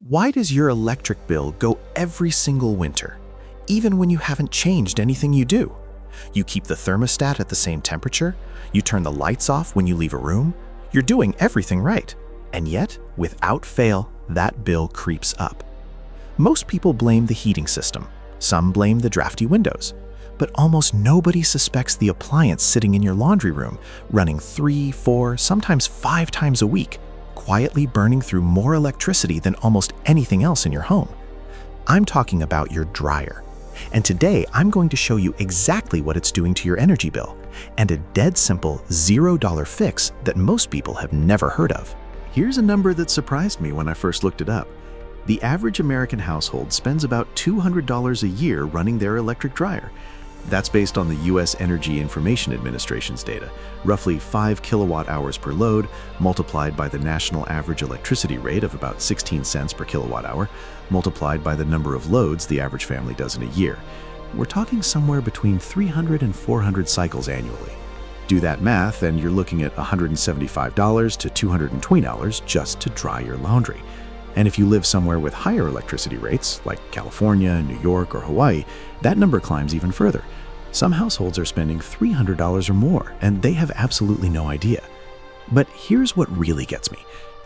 Why does your electric bill go every single winter, even when you haven't changed anything you do? You keep the thermostat at the same temperature, you turn the lights off when you leave a room, you're doing everything right. And yet, without fail, that bill creeps up. Most people blame the heating system, some blame the drafty windows, but almost nobody suspects the appliance sitting in your laundry room, running 3, 4, sometimes 5 times a week, quietly burning through more electricity than almost anything else in your home. I'm talking about your dryer. And today I'm going to show you exactly what it's doing to your energy bill, and a dead simple $0 fix that most people have never heard of. Here's a number that surprised me when I first looked it up. The average American household spends about $200 a year running their electric dryer. That's based on the U.S. Energy Information Administration's data, roughly 5 kilowatt hours per load, multiplied by the national average electricity rate of about 16 cents per kilowatt hour, multiplied by the number of loads the average family does in a year. We're talking somewhere between 300 and 400 cycles annually. Do that math and you're looking at $175 to $220 just to dry your laundry. And if you live somewhere with higher electricity rates, like California, New York, or Hawaii, that number climbs even further. Some households are spending $300 or more, and they have absolutely no idea. But here's what really gets me.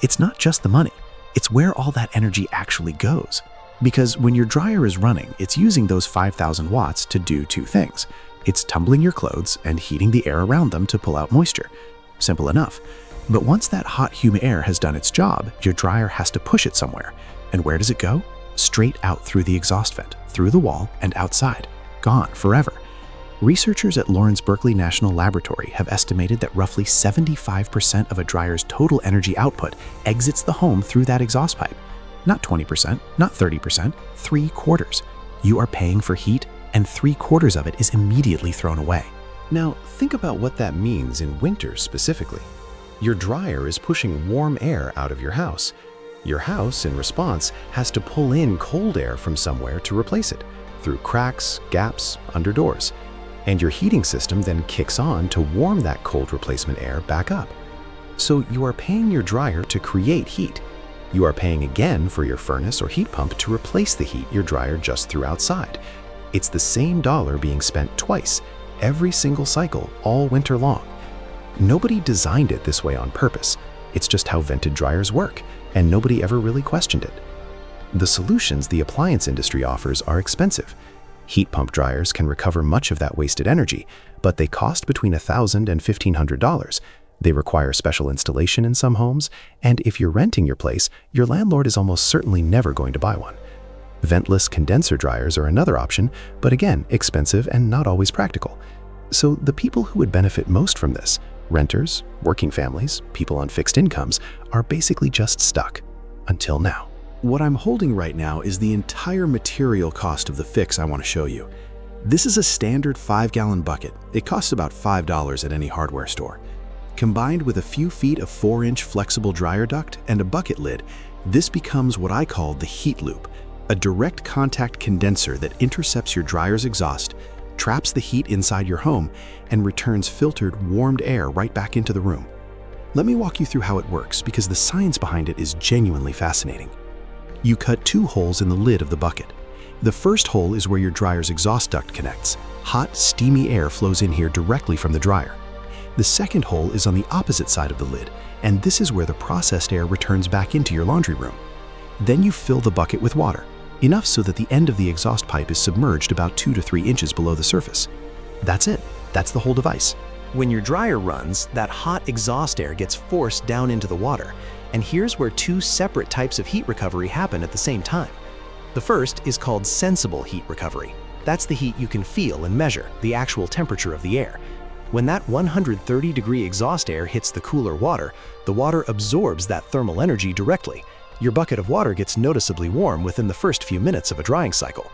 It's not just the money. It's where all that energy actually goes. Because when your dryer is running, it's using those 5,000 watts to do two things. It's tumbling your clothes and heating the air around them to pull out moisture. Simple enough. But once that hot, humid air has done its job, your dryer has to push it somewhere. And where does it go? Straight out through the exhaust vent, through the wall, and outside. Gone forever. Researchers at Lawrence Berkeley National Laboratory have estimated that roughly 75% of a dryer's total energy output exits the home through that exhaust pipe. Not 20%, not 30%, 3/4. You are paying for heat, and 3/4 of it is immediately thrown away. Now, think about what that means in winter specifically. Your dryer is pushing warm air out of your house. Your house, in response, has to pull in cold air from somewhere to replace it, through cracks, gaps, under doors. And your heating system then kicks on to warm that cold replacement air back up. So you are paying your dryer to create heat. You are paying again for your furnace or heat pump to replace the heat your dryer just threw outside. It's the same dollar being spent twice, every single cycle, all winter long. Nobody designed it this way on purpose. It's just how vented dryers work, and nobody ever really questioned it. The solutions the appliance industry offers are expensive. Heat pump dryers can recover much of that wasted energy, but they cost between $1,000 and $1,500. They require special installation in some homes, and if you're renting your place, your landlord is almost certainly never going to buy one. Ventless condenser dryers are another option, but again, expensive and not always practical. So the people who would benefit most from this, renters, working families, people on fixed incomes, are basically just stuck. Until now. What I'm holding right now is the entire material cost of the fix I want to show you. This is a standard 5-gallon bucket. It costs about $5 at any hardware store. Combined with a few feet of 4-inch flexible dryer duct and a bucket lid, this becomes what I call the heat loop, a direct contact condenser that intercepts your dryer's exhaust, traps the heat inside your home, and returns filtered, warmed air right back into the room. Let me walk you through how it works because the science behind it is genuinely fascinating. You cut 2 holes in the lid of the bucket. The first hole is where your dryer's exhaust duct connects. Hot, steamy air flows in here directly from the dryer. The second hole is on the opposite side of the lid, and this is where the processed air returns back into your laundry room. Then you fill the bucket with water, enough so that the end of the exhaust pipe is submerged about 2 to 3 inches below the surface. That's it. That's the whole device. When your dryer runs, that hot exhaust air gets forced down into the water, and here's where 2 separate types of heat recovery happen at the same time. The first is called sensible heat recovery. That's the heat you can feel and measure, the actual temperature of the air. When that 130-degree exhaust air hits the cooler water, the water absorbs that thermal energy directly. Your bucket of water gets noticeably warm within the first few minutes of a drying cycle.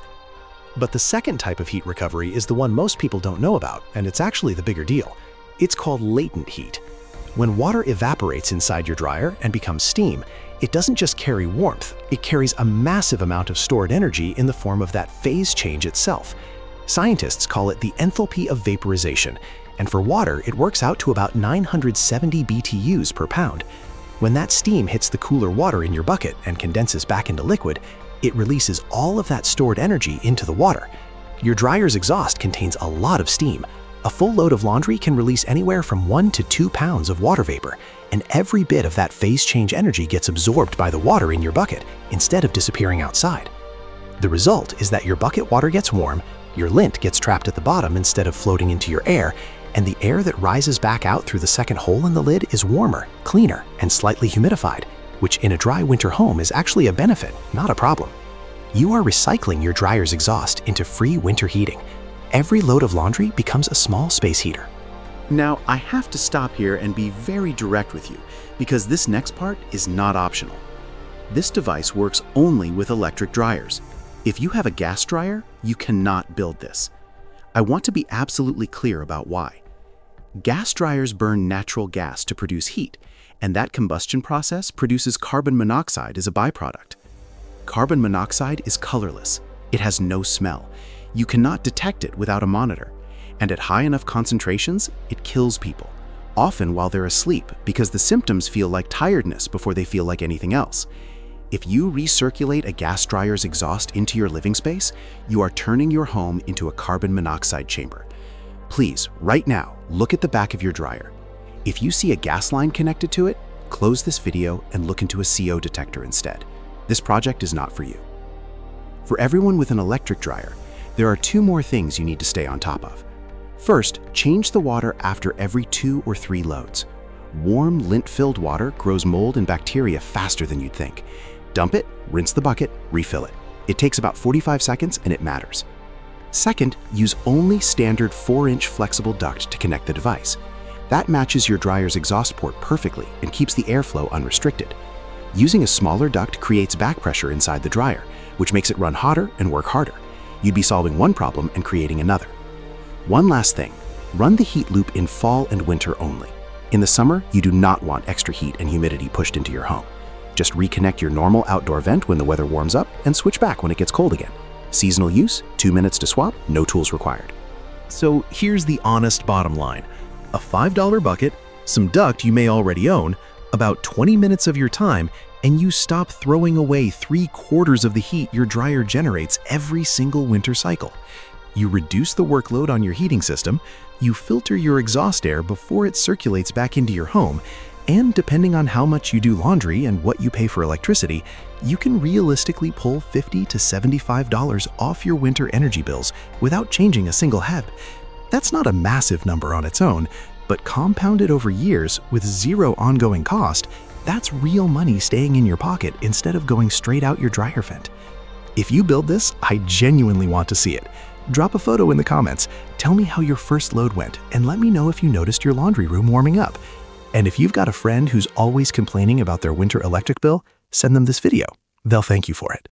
But the second type of heat recovery is the one most people don't know about, and it's actually the bigger deal. It's called latent heat. When water evaporates inside your dryer and becomes steam, it doesn't just carry warmth, it carries a massive amount of stored energy in the form of that phase change itself. Scientists call it the enthalpy of vaporization, and for water, it works out to about 970 BTUs per pound. When that steam hits the cooler water in your bucket and condenses back into liquid, it releases all of that stored energy into the water. Your dryer's exhaust contains a lot of steam. A full load of laundry can release anywhere from 1 to 2 pounds of water vapor, and every bit of that phase change energy gets absorbed by the water in your bucket instead of disappearing outside. The result is that your bucket water gets warm, your lint gets trapped at the bottom instead of floating into your air, and the air that rises back out through the second hole in the lid is warmer, cleaner, and slightly humidified, which in a dry winter home is actually a benefit, not a problem. You are recycling your dryer's exhaust into free winter heating. Every load of laundry becomes a small space heater. Now, I have to stop here and be very direct with you, because this next part is not optional. This device works only with electric dryers. If you have a gas dryer, you cannot build this. I want to be absolutely clear about why. Gas dryers burn natural gas to produce heat, and that combustion process produces carbon monoxide as a byproduct. Carbon monoxide is colorless. It has no smell. You cannot detect it without a monitor. And at high enough concentrations, it kills people, often while they're asleep, because the symptoms feel like tiredness before they feel like anything else. If you recirculate a gas dryer's exhaust into your living space, you are turning your home into a carbon monoxide chamber. Please, right now, look at the back of your dryer. If you see a gas line connected to it, close this video and look into a CO detector instead. This project is not for you. For everyone with an electric dryer, there are 2 more things you need to stay on top of. First, change the water after every 2 or 3 loads. Warm, lint-filled water grows mold and bacteria faster than you'd think. Dump it, rinse the bucket, refill it. It takes about 45 seconds and it matters. Second, use only standard 4-inch flexible duct to connect the device. That matches your dryer's exhaust port perfectly and keeps the airflow unrestricted. Using a smaller duct creates back pressure inside the dryer, which makes it run hotter and work harder. You'd be solving one problem and creating another. One last thing, run the heat loop in fall and winter only. In the summer, you do not want extra heat and humidity pushed into your home. Just reconnect your normal outdoor vent when the weather warms up and switch back when it gets cold again. Seasonal use, 2 minutes to swap, no tools required. So here's the honest bottom line. A $5 bucket, some duct you may already own, about 20 minutes of your time, and you stop throwing away 3/4 of the heat your dryer generates every single winter cycle. You reduce the workload on your heating system, you filter your exhaust air before it circulates back into your home, and depending on how much you do laundry and what you pay for electricity, you can realistically pull $50 to $75 off your winter energy bills without changing a single habit. That's not a massive number on its own, but compounded over years with zero ongoing cost, that's real money staying in your pocket instead of going straight out your dryer vent. If you build this, I genuinely want to see it. Drop a photo in the comments, tell me how your first load went, and let me know if you noticed your laundry room warming up. And if you've got a friend who's always complaining about their winter electric bill, send them this video. They'll thank you for it.